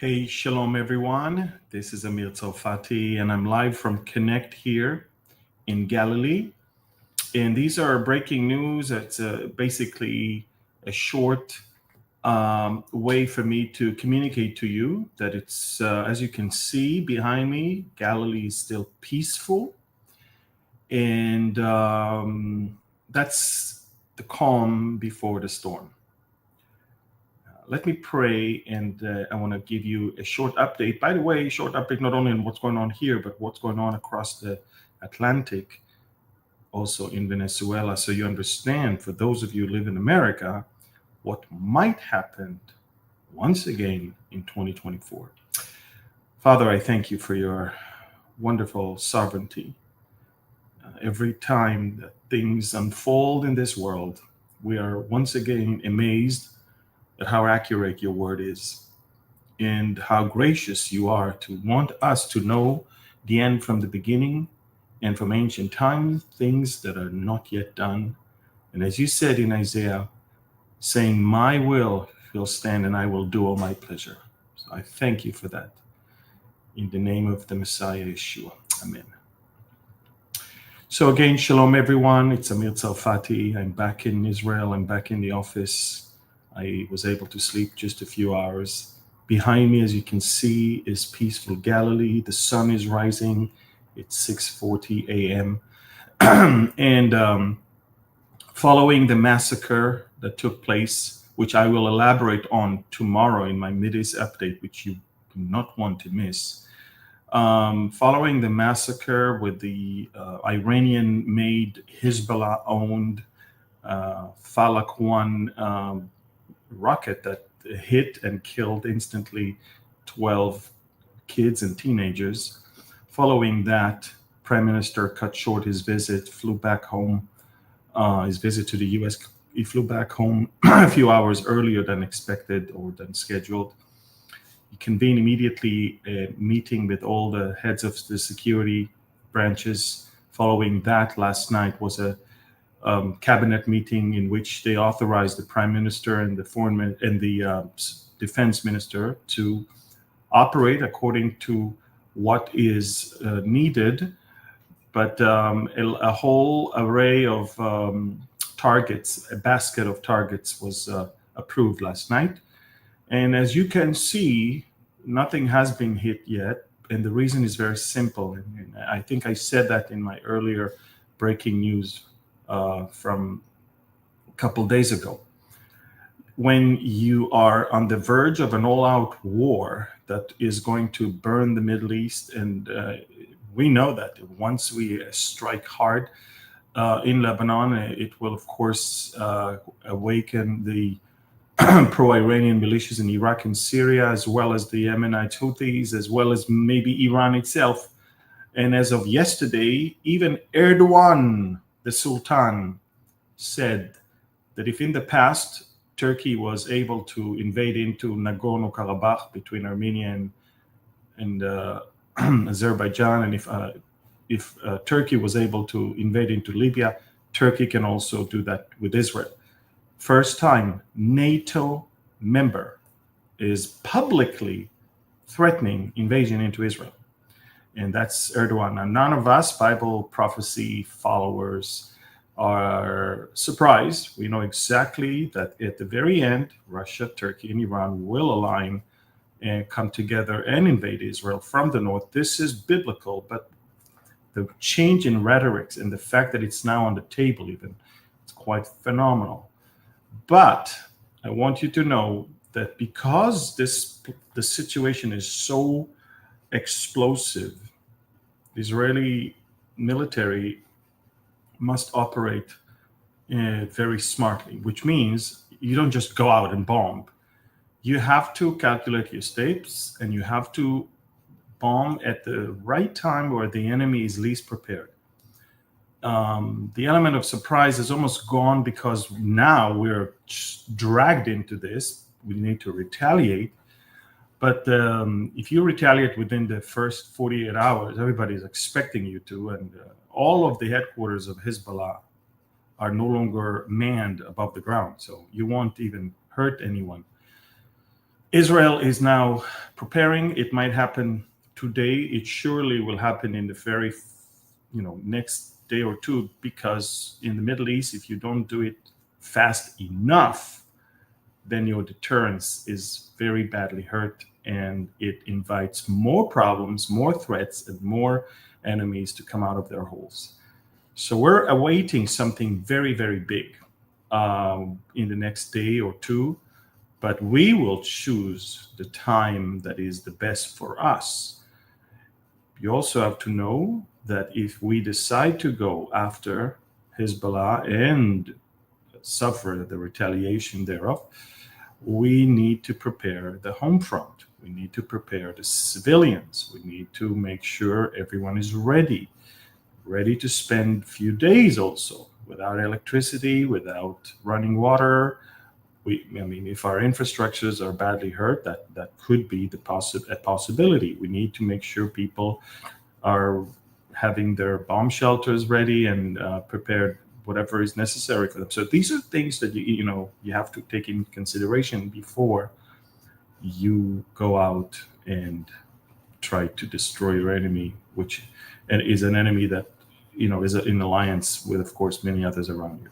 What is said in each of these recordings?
Hey, shalom everyone. This is Amir Tsarfati, and I'm live from Connect here in Galilee. And these are breaking news. It's basically a short way for me to communicate to you that it's, as you can see behind me, Galilee is still peaceful. And that's the calm before the storm. Let me pray, and I want to give you a short update. By the way, short update not only on what's going on here, but what's going on across the Atlantic, also in Venezuela, so you understand, for those of you who live in America, what might happen once again in 2024. Father, I thank you for your wonderful sovereignty. Every time that things unfold in this world, we are once again amazed at how accurate your word is and how gracious you are to want us to know the end from the beginning and from ancient times, things that are not yet done. And as you said in Isaiah, saying, my will will stand and I will do all my pleasure. So I thank you for that. In the name of the Messiah, Yeshua. Amen. So again, shalom everyone. It's Amir Tsarfati. I'm back in Israel. I'm back in the office. I was able to sleep just a few hours. Behind me, as you can see, is peaceful Galilee. The sun is rising. It's 6:40 a.m. And following the massacre that took place, which I will elaborate on tomorrow in my Middays update, which you do not want to miss. Following the massacre with the Iranian-made, Hezbollah-owned Falak 1 rocket that hit and killed instantly 12 kids and teenagers. Following that, Prime Minister cut short his visit, flew back home, his visit to the US. He flew back home a few hours earlier than expected or than scheduled. He convened immediately a meeting with all the heads of the security branches. Following that, last night was a cabinet meeting in which they authorized the prime minister and the defense minister to operate according to what is needed. But a whole array of targets, a basket of targets was approved last night. And as you can see, nothing has been hit yet. And the reason is very simple. And I think I said that in my earlier breaking news from a couple days ago. When you are on the verge of an all-out war that is going to burn the Middle East, and we know that once we strike hard in Lebanon, it will, of course, awaken the pro-Iranian militias in Iraq and Syria, as well as the Yemenite Houthis, as well as maybe Iran itself. And as of yesterday, even Erdogan, the Sultan, said that if in the past Turkey was able to invade into Nagorno-Karabakh between Armenia and Azerbaijan, and if Turkey was able to invade into Libya, Turkey can also do that with Israel. First time NATO member is publicly threatening invasion into Israel. And that's Erdogan. And none of us Bible prophecy followers are surprised. We know exactly that at the very end, Russia, Turkey, and Iran will align and come together and invade Israel from the north. This is biblical, but the change in rhetorics and the fact that it's now on the table even, it's quite phenomenal. But I want you to know that because the situation is so explosive, the Israeli military must operate very smartly, which means you don't just go out and bomb. You have to calculate your steps, and you have to bomb at the right time where the enemy is least prepared. The element of surprise is almost gone because now we're dragged into this. We need to retaliate. But if you retaliate within the first 48 hours, everybody's expecting you to. And all of the headquarters of Hezbollah are no longer manned above the ground. So you won't even hurt anyone. Israel is now preparing. It might happen today. It surely will happen in the very, next day or two, because in the Middle East, if you don't do it fast enough, then your deterrence is very badly hurt, and it invites more problems, more threats, and more enemies to come out of their holes. So we're awaiting something very, very big in the next day or two, but we will choose the time that is the best for us. You also have to know that if we decide to go after Hezbollah and suffer the retaliation thereof, we need to prepare the home front. We need to prepare the civilians. We need to make sure everyone is ready to spend a few days also without electricity, without running water. If our infrastructures are badly hurt, that could be a possibility. We need to make sure people are having their bomb shelters ready and prepared, whatever is necessary for them. So these are things that you have to take into consideration before you go out and try to destroy your enemy, which is an enemy that is in alliance with, of course, many others around you.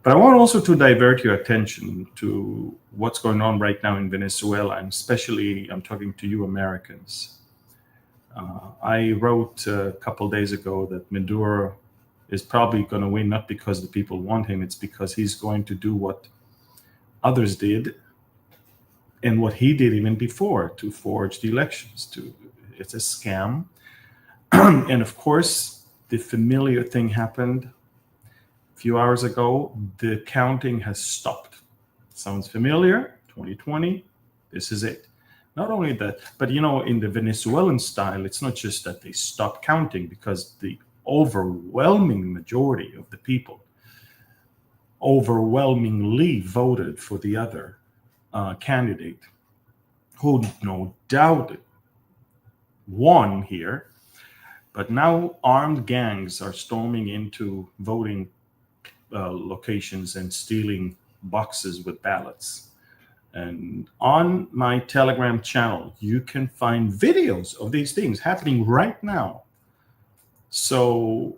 But I want also to divert your attention to what's going on right now in Venezuela, and especially I'm talking to you Americans. I wrote a couple days ago that Maduro is probably going to win, not because the people want him, it's because he's going to do what others did and what he did even before, to forge the elections. It's a scam. And of course, the familiar thing happened a few hours ago. The counting has stopped. Sounds familiar? 2020, this is it. Not only that, but in the Venezuelan style, it's not just that they stopped counting, because the overwhelming majority of the people overwhelmingly voted for the other candidate, who no doubt won here. But now armed gangs are storming into voting locations and stealing boxes with ballots. And on my Telegram channel, you can find videos of these things happening right now. So,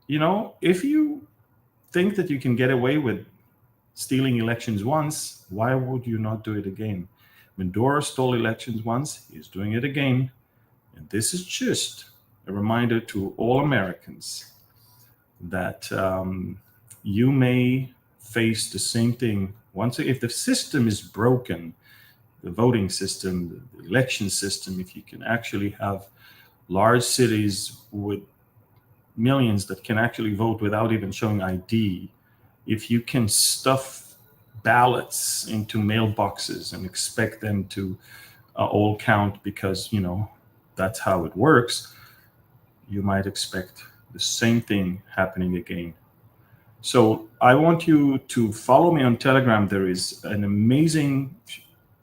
if you think that you can get away with stealing elections once, why would you not do it again? Maduro stole elections once, he's doing it again. And this is just a reminder to all Americans that you may face the same thing once. If the system is broken, the voting system, the election system, if you can actually have large cities with millions that can actually vote without even showing ID, if you can stuff ballots into mailboxes and expect them to all count because, that's how it works, you might expect the same thing happening again. So I want you to follow me on Telegram. There is an amazing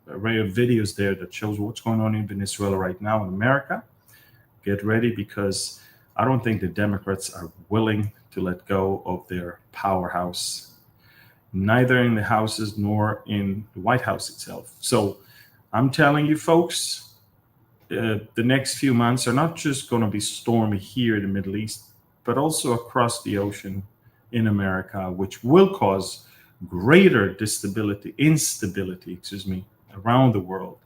array of videos there that shows what's going on in Venezuela right now in America. Get ready, because I don't think the Democrats are willing to let go of their powerhouse, neither in the houses nor in the White House itself. So I'm telling you, folks, the next few months are not just going to be stormy here in the Middle East, but also across the ocean in America, which will cause greater instability around the world,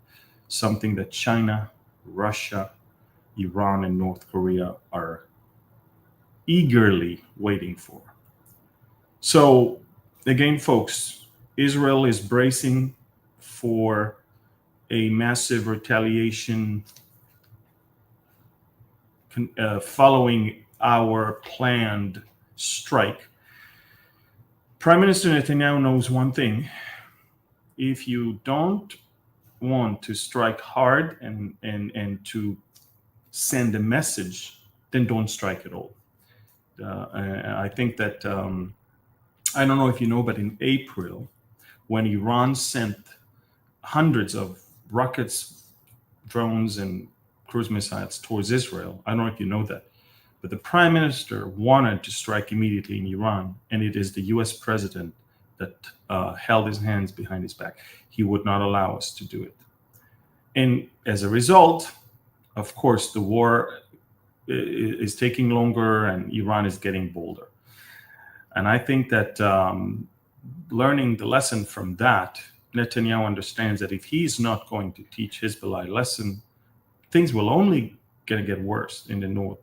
something that China, Russia, Iran, and North Korea are eagerly waiting for. So again, folks, Israel is bracing for a massive retaliation following our planned strike. Prime Minister Netanyahu knows one thing: if you don't want to strike hard and to send a message, then don't strike at all. I think that I don't know if you know, but in April, when Iran sent hundreds of rockets, drones, and cruise missiles towards Israel, I don't know if you know that, but the prime minister wanted to strike immediately in Iran, and it is the US president that held his hands behind his back. He would not allow us to do it. And as a result, of course, the war is taking longer and Iran is getting bolder. And I think that learning the lesson from that, Netanyahu understands that if he's not going to teach Hezbollah a lesson, things will only going to get worse in the north.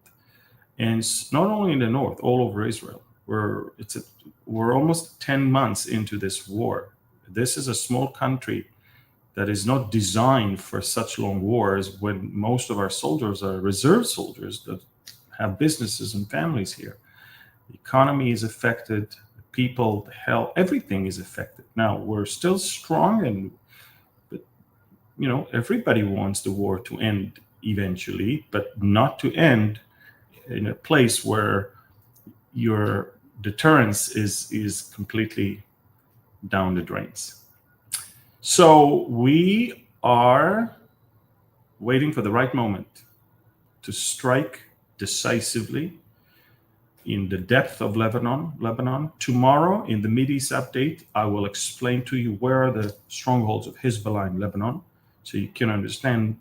And not only in the north, all over Israel. We're almost 10 months into this war. This is a small country that is not designed for such long wars, when most of our soldiers are reserve soldiers that have businesses and families here. The economy is affected, the people, the health, everything is affected. Now, we're still strong, but everybody wants the war to end eventually, but not to end in a place where your deterrence is completely down the drains. So we are waiting for the right moment to strike decisively in the depth of Lebanon. Tomorrow in the Mideast update, I will explain to you where are the strongholds of Hezbollah in Lebanon, so you can understand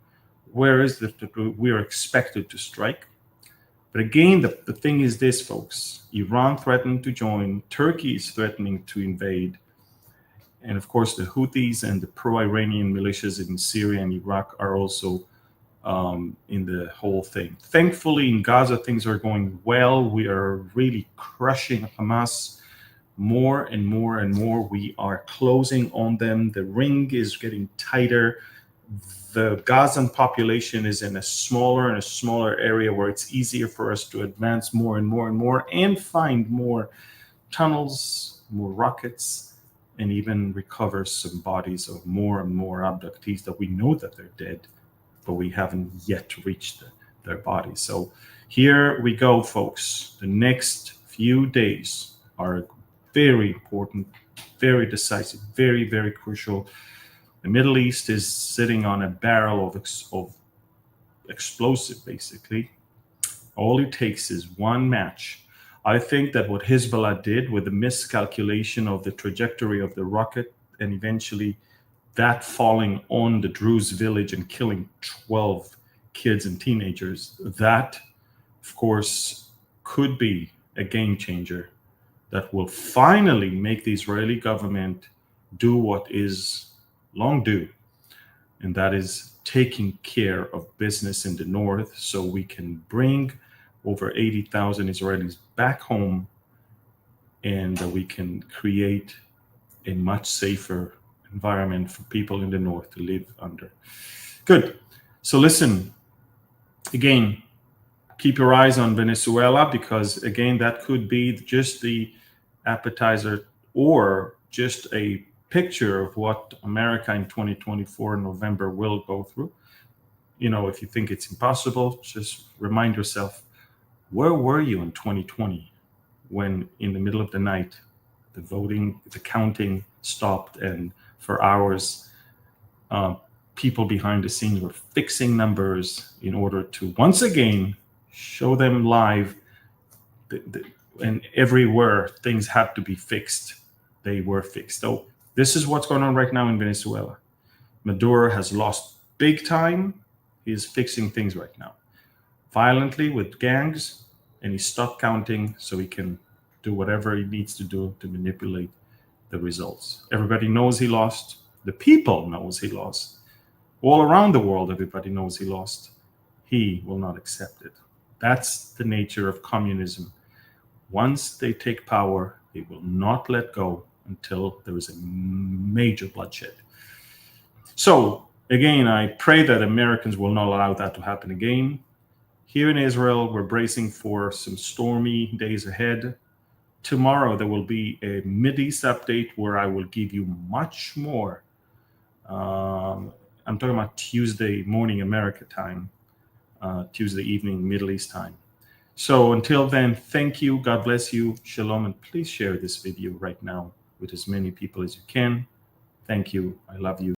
where is that we are expected to strike. But again, the thing is this, folks. Iran threatened to join. Turkey is threatening to invade. And of course, the Houthis and the pro-Iranian militias in Syria and Iraq are also in the whole thing. Thankfully, in Gaza, things are going well. We are really crushing Hamas more and more and more. We are closing on them. The ring is getting tighter. The Gazan population is in a smaller and a smaller area where it's easier for us to advance more and more and more and find more tunnels, more rockets, and even recover some bodies of more and more abductees that we know that they're dead, but we haven't yet reached their bodies. So here we go, folks. The next few days are very important, very decisive, very, very crucial. The Middle East is sitting on a barrel of explosive, basically. All it takes is one match. I think that what Hezbollah did with the miscalculation of the trajectory of the rocket and eventually that falling on the Druze village and killing 12 kids and teenagers, that, of course, could be a game changer that will finally make the Israeli government do what is long due, and that is taking care of business in the north so we can bring over 80,000 Israelis back home and that we can create a much safer environment for people in the north to live under. Good. So listen, again, keep your eyes on Venezuela, because again, that could be just the appetizer or just a picture of what America in 2024 November will go through. If you think it's impossible, just remind yourself, where were you in 2020 when in the middle of the night, the voting, the counting stopped, and for hours, people behind the scenes were fixing numbers in order to once again show them live, and everywhere things had to be fixed, they were fixed. So this is what's going on right now in Venezuela. Maduro has lost big time. He is fixing things right now, violently with gangs, and he stopped counting so he can do whatever he needs to do to manipulate the results. Everybody knows he lost. The people knows he lost. All around the world, everybody knows he lost. He will not accept it. That's the nature of communism. Once they take power, they will not let go until there is a major bloodshed. So again, I pray that Americans will not allow that to happen again. Here in Israel, we're bracing for some stormy days ahead. Tomorrow, there will be a Mideast update where I will give you much more. I'm talking about Tuesday morning America time, Tuesday evening Middle East time. So until then, thank you. God bless you. Shalom. And please share this video right now with as many people as you can. Thank you. I love you.